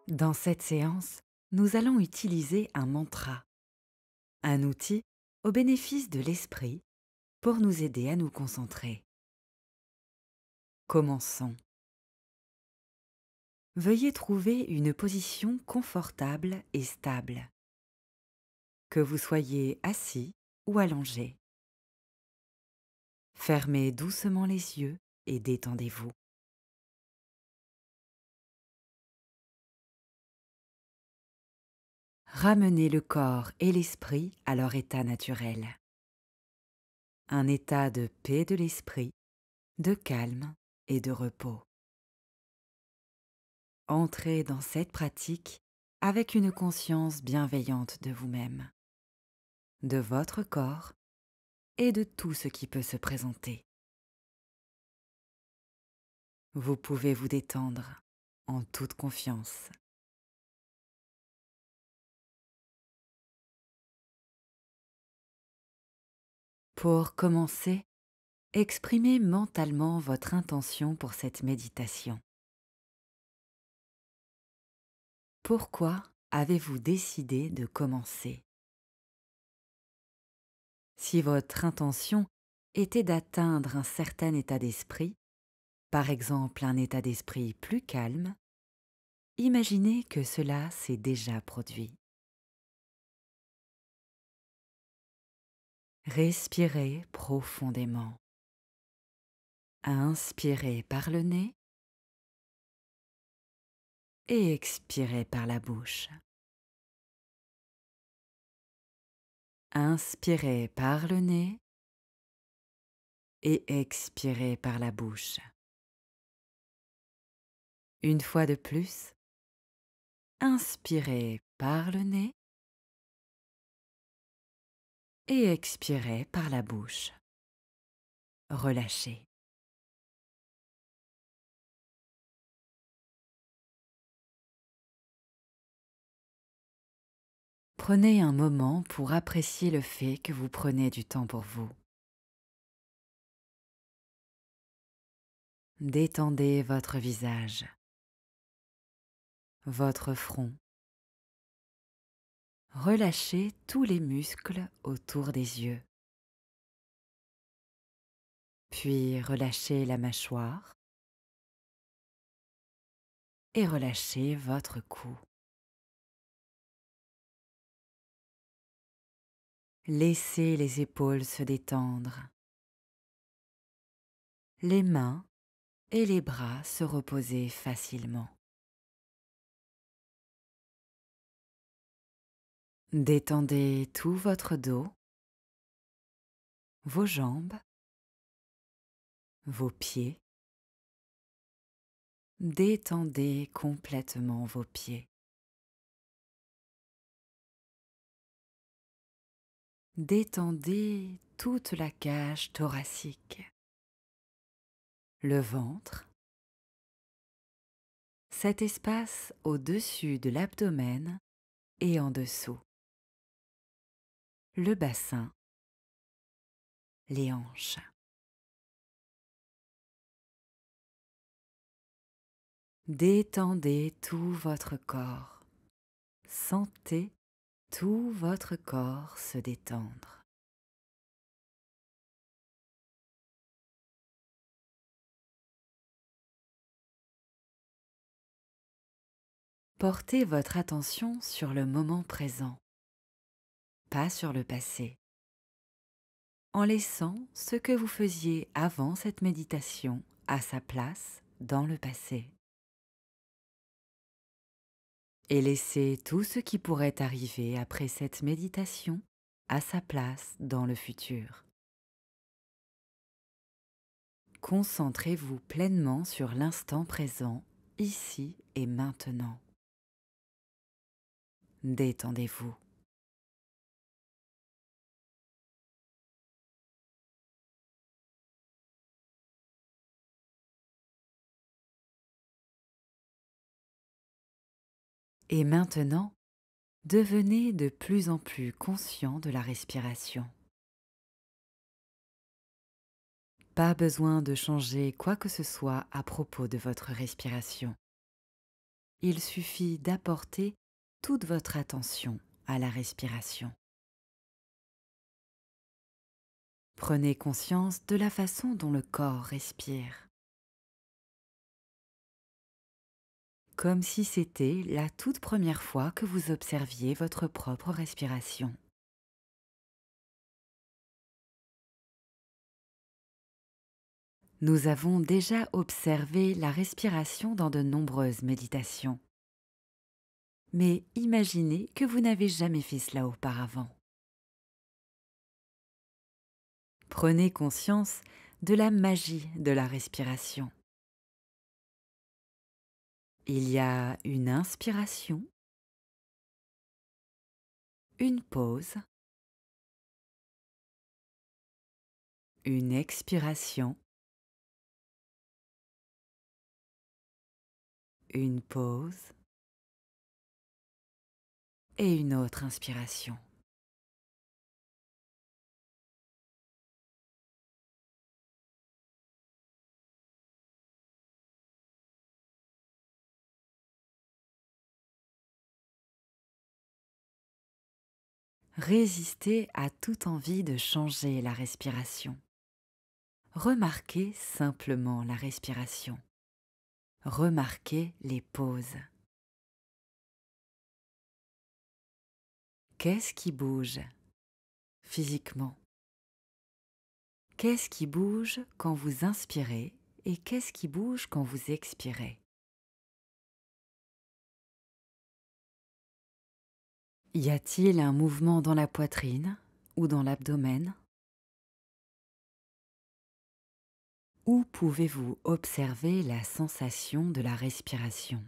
Dans cette séance, nous allons utiliser un mantra, un outil au bénéfice de l'esprit pour nous aider à nous concentrer. Commençons. Veuillez trouver une position confortable et stable, que vous soyez assis ou allongé. Fermez doucement les yeux et détendez-vous. Ramenez le corps et l'esprit à leur état naturel. Un état de paix de l'esprit, de calme et de repos. Entrez dans cette pratique avec une conscience bienveillante de vous-même, de votre corps et de tout ce qui peut se présenter. Vous pouvez vous détendre en toute confiance. Pour commencer, exprimez mentalement votre intention pour cette méditation. Pourquoi avez-vous décidé de commencer? Si votre intention était d'atteindre un certain état d'esprit, par exemple un état d'esprit plus calme, imaginez que cela s'est déjà produit. Respirez profondément. Inspirez par le nez et expirez par la bouche. Inspirez par le nez et expirez par la bouche. Une fois de plus, inspirez par le nez et expirez par la bouche. Relâchez. Prenez un moment pour apprécier le fait que vous prenez du temps pour vous. Détendez votre visage, votre front. Relâchez tous les muscles autour des yeux. Puis relâchez la mâchoire et relâchez votre cou. Laissez les épaules se détendre, les mains et les bras se reposer facilement. Détendez tout votre dos, vos jambes, vos pieds. Détendez complètement vos pieds. Détendez toute la cage thoracique, le ventre, cet espace au-dessus de l'abdomen et en dessous, le bassin, les hanches. Détendez tout votre corps. Sentez tout votre corps se détendre. Portez votre attention sur le moment présent, pas sur le passé, en laissant ce que vous faisiez avant cette méditation à sa place dans le passé. Et laissez tout ce qui pourrait arriver après cette méditation à sa place dans le futur. Concentrez-vous pleinement sur l'instant présent, ici et maintenant. Détendez-vous. Et maintenant, devenez de plus en plus conscient de la respiration. Pas besoin de changer quoi que ce soit à propos de votre respiration. il suffit d'apporter toute votre attention à la respiration. Prenez conscience de la façon dont le corps respire, comme si c'était la toute première fois que vous observiez votre propre respiration. Nous avons déjà observé la respiration dans de nombreuses méditations. Mais imaginez que vous n'avez jamais fait cela auparavant. Prenez conscience de la magie de la respiration. Il y a une inspiration, une pause, une expiration, une pause et une autre inspiration. Résistez à toute envie de changer la respiration. Remarquez simplement la respiration. Remarquez les pauses. Qu'est-ce qui bouge physiquement? Qu'est-ce qui bouge quand vous inspirez et qu'est-ce qui bouge quand vous expirez? Y a-t-il un mouvement dans la poitrine ou dans l'abdomen? Où pouvez-vous observer la sensation de la respiration?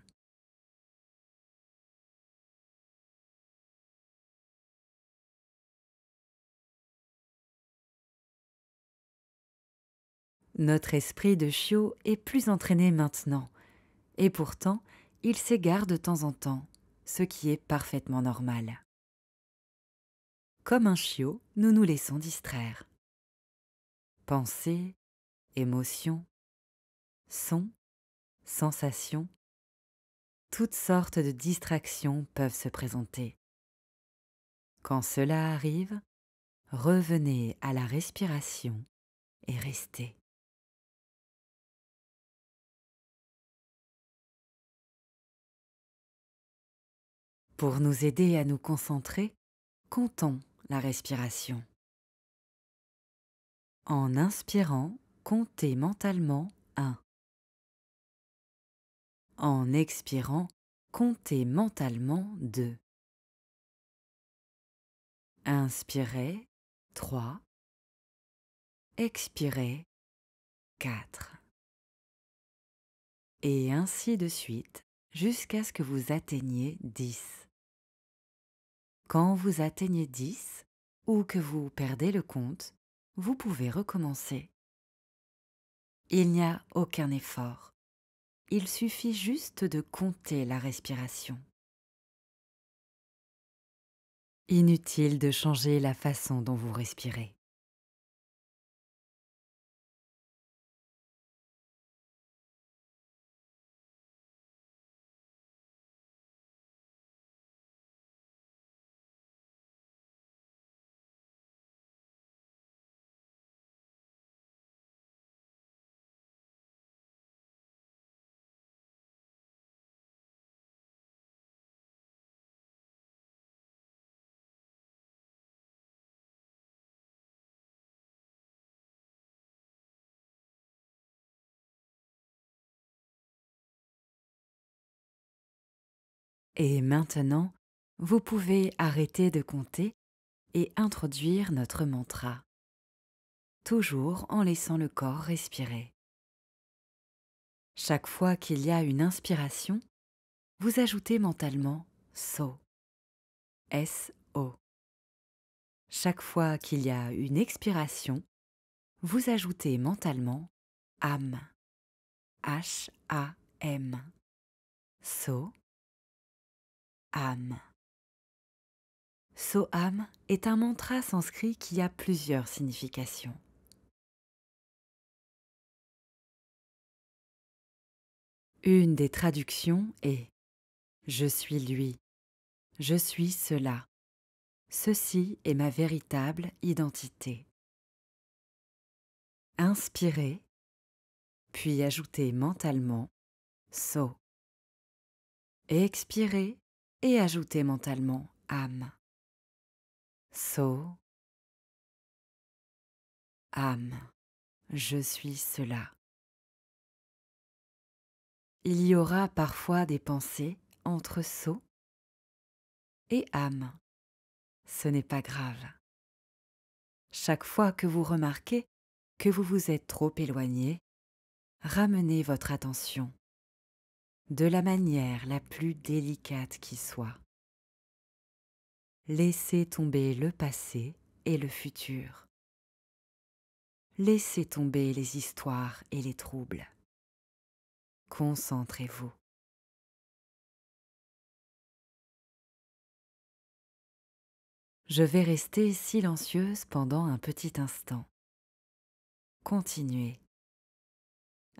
Notre esprit de chiot est plus entraîné maintenant, et pourtant, il s'égare de temps en temps, ce qui est parfaitement normal. Comme un chiot, nous nous laissons distraire. Pensées, émotions, sons, sensations, toutes sortes de distractions peuvent se présenter. Quand cela arrive, revenez à la respiration et restez. Pour nous aider à nous concentrer, comptons la respiration. En inspirant, comptez mentalement 1. En expirant, comptez mentalement 2. Inspirez 3. Expirez 4. Et ainsi de suite jusqu'à ce que vous atteigniez 10. Quand vous atteignez 10 ou que vous perdez le compte, vous pouvez recommencer. Il n'y a aucun effort. Il suffit juste de compter la respiration. Inutile de changer la façon dont vous respirez. Et maintenant, vous pouvez arrêter de compter et introduire notre mantra, toujours en laissant le corps respirer. Chaque fois qu'il y a une inspiration, vous ajoutez mentalement So, S-O. Chaque fois qu'il y a une expiration, vous ajoutez mentalement Am, H-A-M. So, Am. Soham est un mantra sanskrit qui a plusieurs significations. Une des traductions est Je suis lui, je suis cela. Ceci est ma véritable identité. Inspirez, puis ajoutez mentalement so. Expirez et ajoutez mentalement âme. So, âme, je suis cela. Il y aura parfois des pensées entre so et âme. Ce n'est pas grave. Chaque fois que vous remarquez que vous vous êtes trop éloigné, ramenez votre attention de la manière la plus délicate qui soit. Laissez tomber le passé et le futur. Laissez tomber les histoires et les troubles. Concentrez-vous. Je vais rester silencieuse pendant un petit instant. Continuez.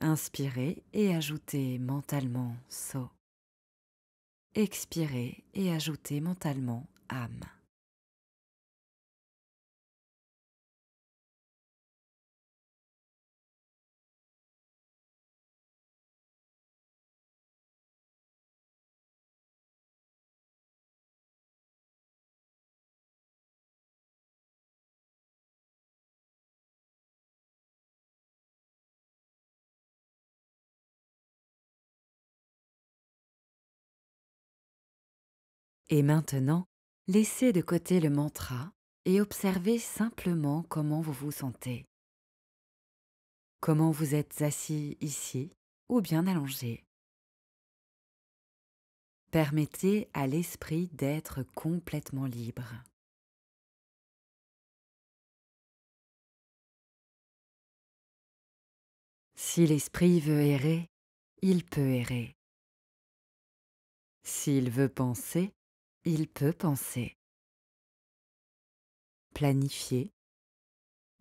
Inspirez et ajoutez mentalement so. Expirez et ajoutez mentalement âme. Et maintenant, laissez de côté le mantra et observez simplement comment vous vous sentez. Comment vous êtes assis ici ou bien allongé. Permettez à l'esprit d'être complètement libre. Si l'esprit veut errer, il peut errer. S'il veut penser, il peut penser. Planifier,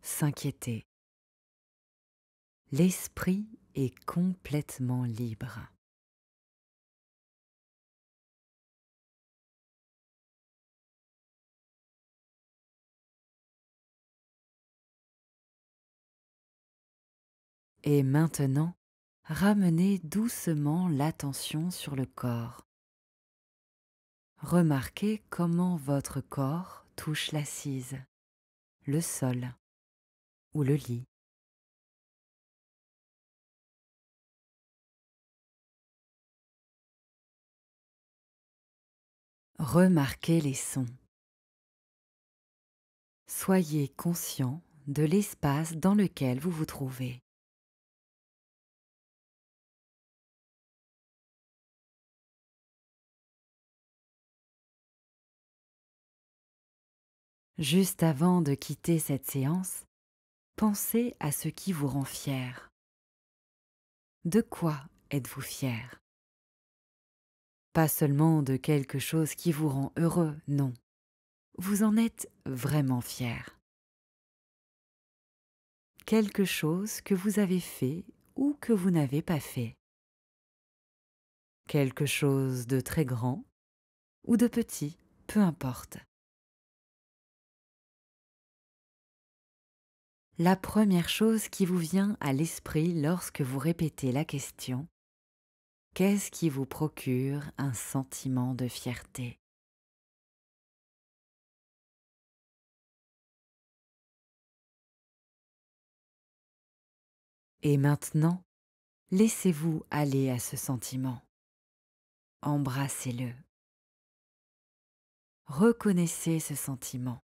s'inquiéter. L'esprit est complètement libre. Et maintenant, ramenez doucement l'attention sur le corps. Remarquez comment votre corps touche l'assise, le sol ou le lit. Remarquez les sons. Soyez conscient de l'espace dans lequel vous vous trouvez. Juste avant de quitter cette séance, pensez à ce qui vous rend fier. De quoi êtes-vous fier? Pas seulement de quelque chose qui vous rend heureux, non. Vous en êtes vraiment fier. Quelque chose que vous avez fait ou que vous n'avez pas fait. Quelque chose de très grand ou de petit, peu importe. La première chose qui vous vient à l'esprit lorsque vous répétez la question: qu'est-ce qui vous procure un sentiment de fierté? Et maintenant, laissez-vous aller à ce sentiment. Embrassez-le. Reconnaissez ce sentiment.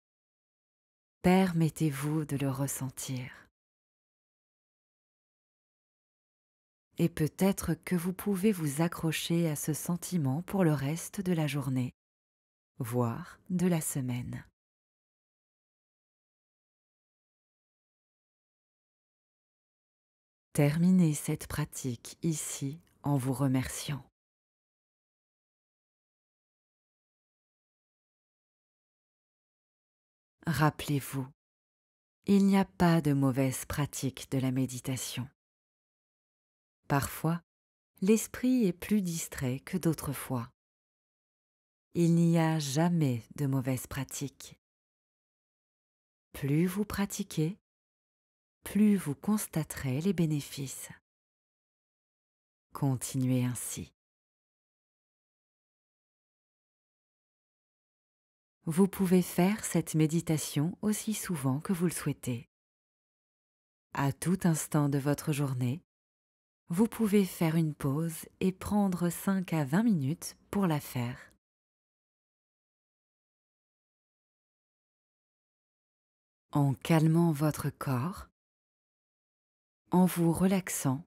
Permettez-vous de le ressentir. Et peut-être que vous pouvez vous accrocher à ce sentiment pour le reste de la journée, voire de la semaine. Terminez cette pratique ici en vous remerciant. Rappelez-vous, il n'y a pas de mauvaise pratique de la méditation. Parfois, l'esprit est plus distrait que d'autres fois. Il n'y a jamais de mauvaise pratique. Plus vous pratiquez, plus vous constaterez les bénéfices. Continuez ainsi. Vous pouvez faire cette méditation aussi souvent que vous le souhaitez. À tout instant de votre journée, vous pouvez faire une pause et prendre 5 à 20 minutes pour la faire. En calmant votre corps, en vous relaxant,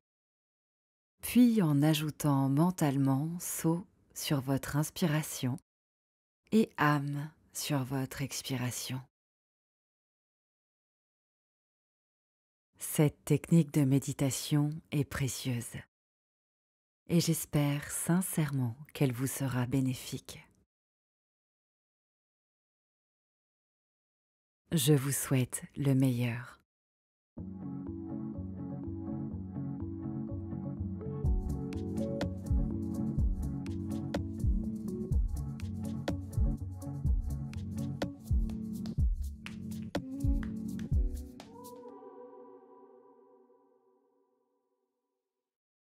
puis en ajoutant mentalement saut sur votre inspiration et âme sur votre expiration. Cette technique de méditation est précieuse et j'espère sincèrement qu'elle vous sera bénéfique. Je vous souhaite le meilleur.